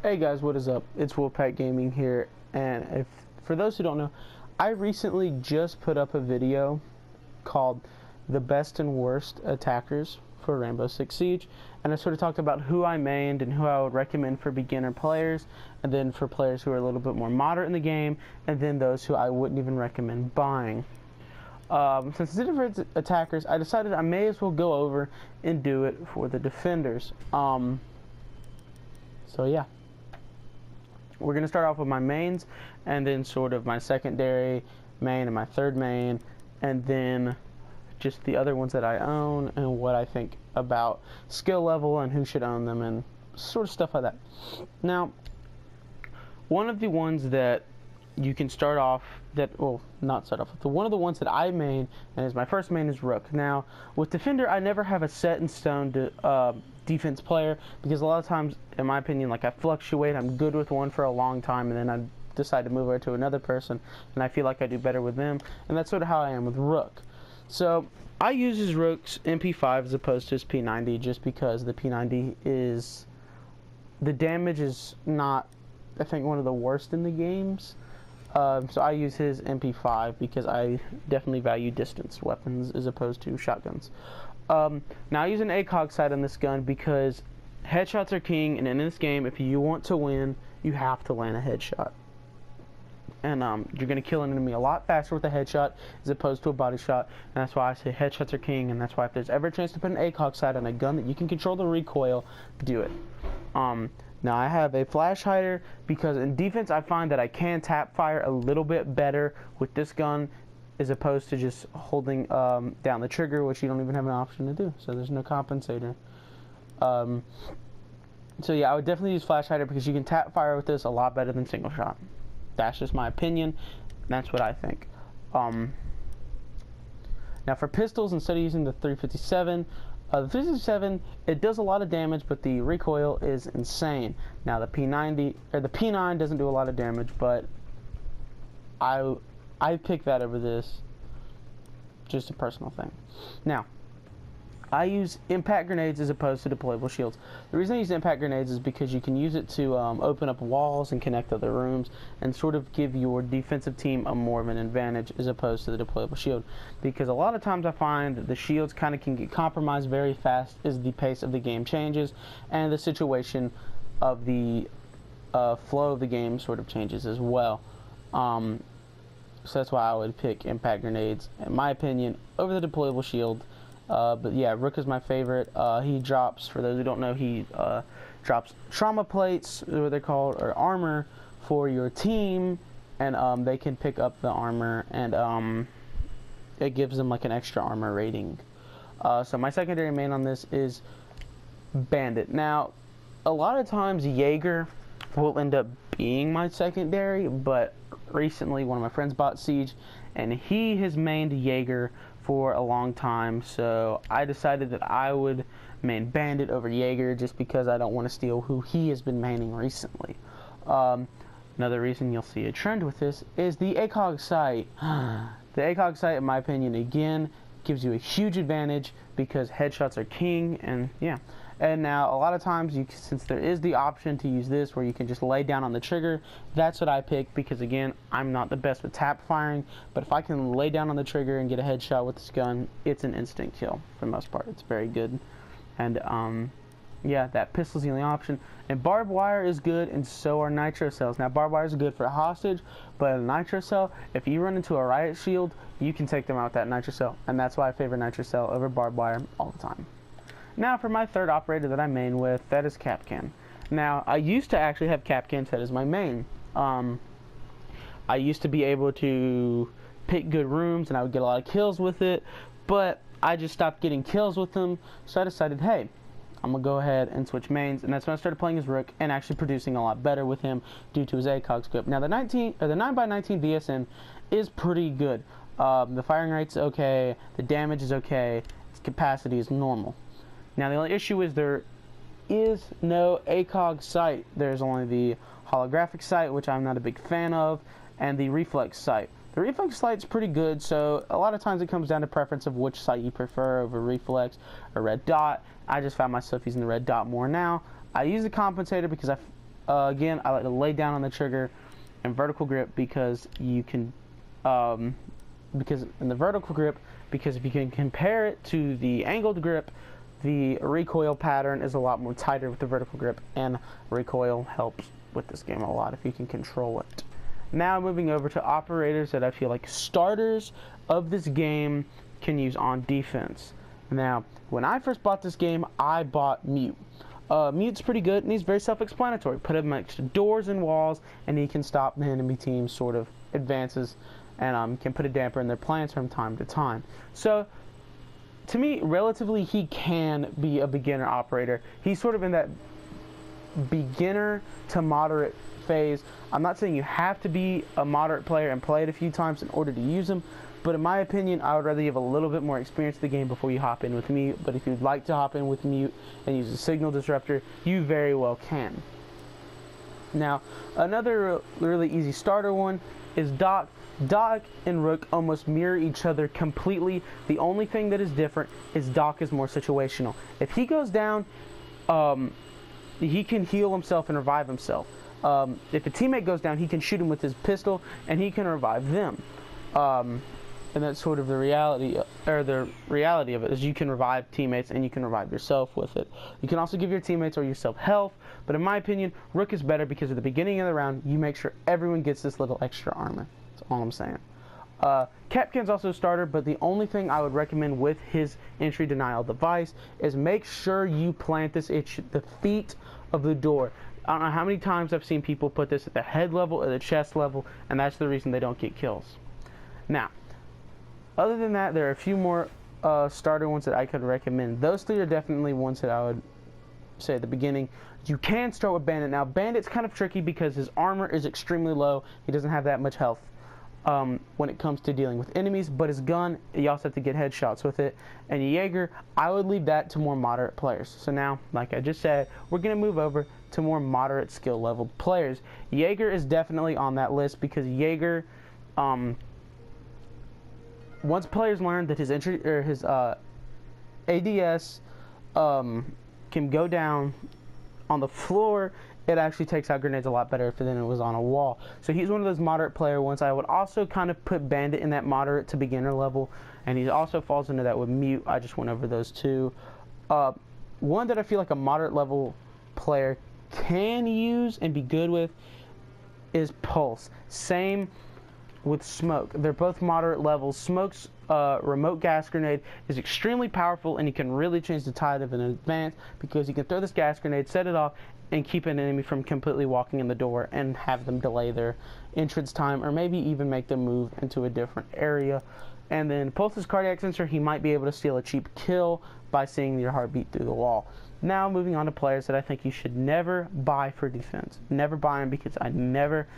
Hey guys, what is up? It's Wolfpack Gaming here, and for those who don't know, I recently just put up a video called The Best and Worst Attackers for Rainbow Six Siege, and I sort of talked about who I mained and who I would recommend for beginner players, and then for players who are a little bit more moderate in the game, and then those who I wouldn't even recommend buying. Since it's different attackers, I decided I may as well go over and do it for the defenders. So yeah. We're going to start off with my mains, and then sort of my secondary main and my third main, and then just the other ones that I own and what I think about skill level and who should own them and sort of stuff like that. Now, one of the ones that you can start off not start off with, one of the ones that I main and is my first main is Rook. Now, with Defender, I never have a set in stone defense player, because a lot of times, in my opinion, like I fluctuate. I'm good with one for a long time, and then I decide to move over to another person, and I feel like I do better with them, and that's sort of how I am with Rook. So I use his Rook's MP5 as opposed to his P90, just because the P90 is, the damage is not, I think, one of the worst in the games. So I use his MP5 because I definitely value distance weapons as opposed to shotguns. Now I use an ACOG sight on this gun because headshots are king, and in this game, if you want to win, you have to land a headshot. And you're going to kill an enemy a lot faster with a headshot as opposed to a body shot, and that's why I say headshots are king, and that's why if there's ever a chance to put an ACOG sight on a gun that you can control the recoil, do it. Now I have a flash hider because in defense I find that I can tap fire a little bit better with this gun as opposed to just holding down the trigger, which you don't even have an option to do, so there's no compensator. So yeah, I would definitely use flash hider because you can tap fire with this a lot better than single shot. That's just my opinion. That's what I think. Now for pistols, instead of using the 357, the 357, it does a lot of damage, but the recoil is insane. Now the P90 or the P9 doesn't do a lot of damage, but I pick that over this. Just a personal thing. Now, I use impact grenades as opposed to deployable shields. The reason I use impact grenades is because you can use it to open up walls and connect other rooms and sort of give your defensive team a more of an advantage as opposed to the deployable shield. Because a lot of times I find that the shields kind of can get compromised very fast as the pace of the game changes and the situation of the flow of the game sort of changes as well. So that's why I would pick impact grenades, in my opinion, over the deployable shield. But yeah, Rook is my favorite. He drops, for those who don't know, he drops trauma plates, what they're called, or armor for your team, and they can pick up the armor, and it gives them like an extra armor rating. So my secondary main on this is Bandit. Now, a lot of times Jaeger will end up being my secondary, but recently one of my friends bought Siege, and he has mained Jaeger for a long time, so I decided that I would main Bandit over Jaeger just because I don't want to steal who he has been maining recently. Another reason you'll see a trend with this is the ACOG sight. The ACOG sight, in my opinion, again, gives you a huge advantage because headshots are king, and yeah. And now, a lot of times, since there is the option to use this where you can just lay down on the trigger, that's what I pick because, again, I'm not the best with tap firing, but if I can lay down on the trigger and get a headshot with this gun, it's an instant kill for the most part. It's very good. And, yeah, that pistol's the only option. And barbed wire is good, and so are nitro cells. Now, barbed wire is good for a hostage, but a nitro cell, if you run into a riot shield, you can take them out with that nitro cell, and that's why I favor nitro cell over barbed wire all the time. Now for my third operator that I main with, that is Kapkan. Now, I used to actually have Kapkan set as my main. I used to be able to pick good rooms, and I would get a lot of kills with it, but I just stopped getting kills with them, so I decided, hey, I'm going to go ahead and switch mains, and that's when I started playing as Rook and actually producing a lot better with him due to his ACOG scope. Now, the 9x19 VSN is pretty good. The firing rate's okay, the damage is okay, its capacity is normal. Now, the only issue is there is no ACOG sight. There's only the holographic sight, which I'm not a big fan of, and the reflex sight. The reflex sight's pretty good, so a lot of times it comes down to preference of which sight you prefer over reflex or red dot. I just found myself using the red dot more now. I use the compensator because again, I like to lay down on the trigger and vertical grip because you can, because in the vertical grip, because if you can compare it to the angled grip, the recoil pattern is a lot more tighter with the vertical grip, and recoil helps with this game a lot if you can control it. Now moving over to operators that I feel like starters of this game can use on defense. Now, when I first bought this game, I bought Mute. Mute's pretty good, and he's very self-explanatory. Put him next to doors and walls, and he can stop the enemy team's sort of advances, and can put a damper in their plans from time to time. So, to me, relatively, he can be a beginner operator. He's sort of in that beginner to moderate phase. I'm not saying you have to be a moderate player and play it a few times in order to use him, but in my opinion, I would rather you have a little bit more experience in the game before you hop in with Mute. But if you'd like to hop in with Mute and use a signal disruptor, you very well can. Now, another really easy starter one is Doc. Doc and Rook almost mirror each other completely. The only thing that is different is Doc is more situational. If he goes down, he can heal himself and revive himself. If a teammate goes down, he can shoot him with his pistol and he can revive them. And that's sort of the reality of it, is you can revive teammates and you can revive yourself with it. You can also give your teammates or yourself health, but in my opinion, Rook is better because at the beginning of the round, you make sure everyone gets this little extra armor. That's all I'm saying. Capcan's also a starter, but the only thing I would recommend with his entry denial device is make sure you plant this at the feet of the door. I don't know how many times I've seen people put this at the head level or the chest level, and that's the reason they don't get kills. Now, other than that, there are a few more starter ones that I could recommend. Those three are definitely ones that I would say at the beginning. You can start with Bandit. Now, Bandit's kind of tricky because his armor is extremely low. He doesn't have that much health when it comes to dealing with enemies, but his gun, you also have to get headshots with it. And Jaeger, I would leave that to more moderate players. So now, like I just said, we're going to move over to more moderate skill level players. Jaeger is definitely on that list because Jaeger, once players learn that his entry or his ADS can go down on the floor, it actually takes out grenades a lot better than it was on a wall. So he's one of those moderate player ones. I would also kind of put Bandit in that moderate to beginner level, and he also falls into that with Mute. I just went over those two. One that I feel like a moderate level player can use and be good with is Pulse. Same with Smoke. They're both moderate levels. Smoke's remote gas grenade is extremely powerful, and he can really change the tide of an advance because he can throw this gas grenade, set it off, and keep an enemy from completely walking in the door and have them delay their entrance time, or maybe even make them move into a different area. And then Pulse's cardiac sensor, he might be able to steal a cheap kill by seeing your heartbeat through the wall. Now moving on to players that I think you should never buy for defense. Never buy them because I never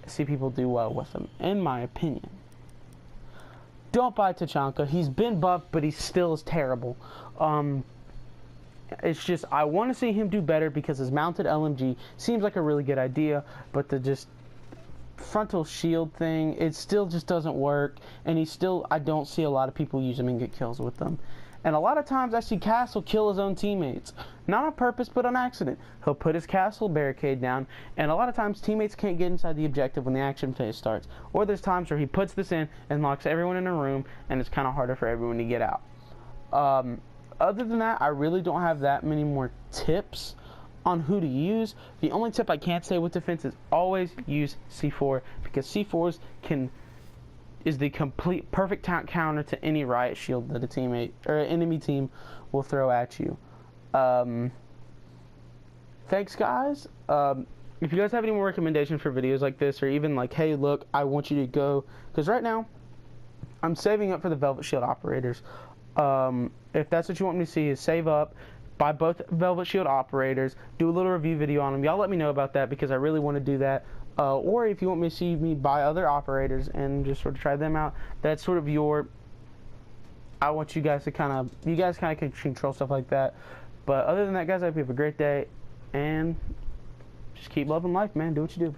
see people do well with them, in my opinion. Don't buy Tachanka. He's been buffed, but he still is terrible. It's just, I want to see him do better because his mounted LMG seems like a really good idea, but the just frontal shield thing, it still just doesn't work, and I don't see a lot of people use him and get kills with them. And a lot of times I see Castle kill his own teammates. Not on purpose, but on accident. He'll put his Castle barricade down, and a lot of times teammates can't get inside the objective when the action phase starts. Or there's times where he puts this in and locks everyone in a room, and it's kind of harder for everyone to get out. Other than that, I really don't have that many more tips on who to use. The only tip I can say with defense is always use C4, because C4s is the complete perfect counter to any riot shield that a teammate or an enemy team will throw at you. Thanks, guys. If you guys have any more recommendations for videos like this, or even like, hey, look, I want you to go, because right now I'm saving up for the Velvet Shield operators. If that's what you want me to see, is save up, buy both Velvet Shield operators, do a little review video on them. Y'all let me know about that because I really want to do that. Or if you want me to see me buy other operators and just sort of try them out, that's sort of I want you guys to kind of can control stuff like that. But other than that, guys, I hope you have a great day, and just keep loving life, man. Do what you do.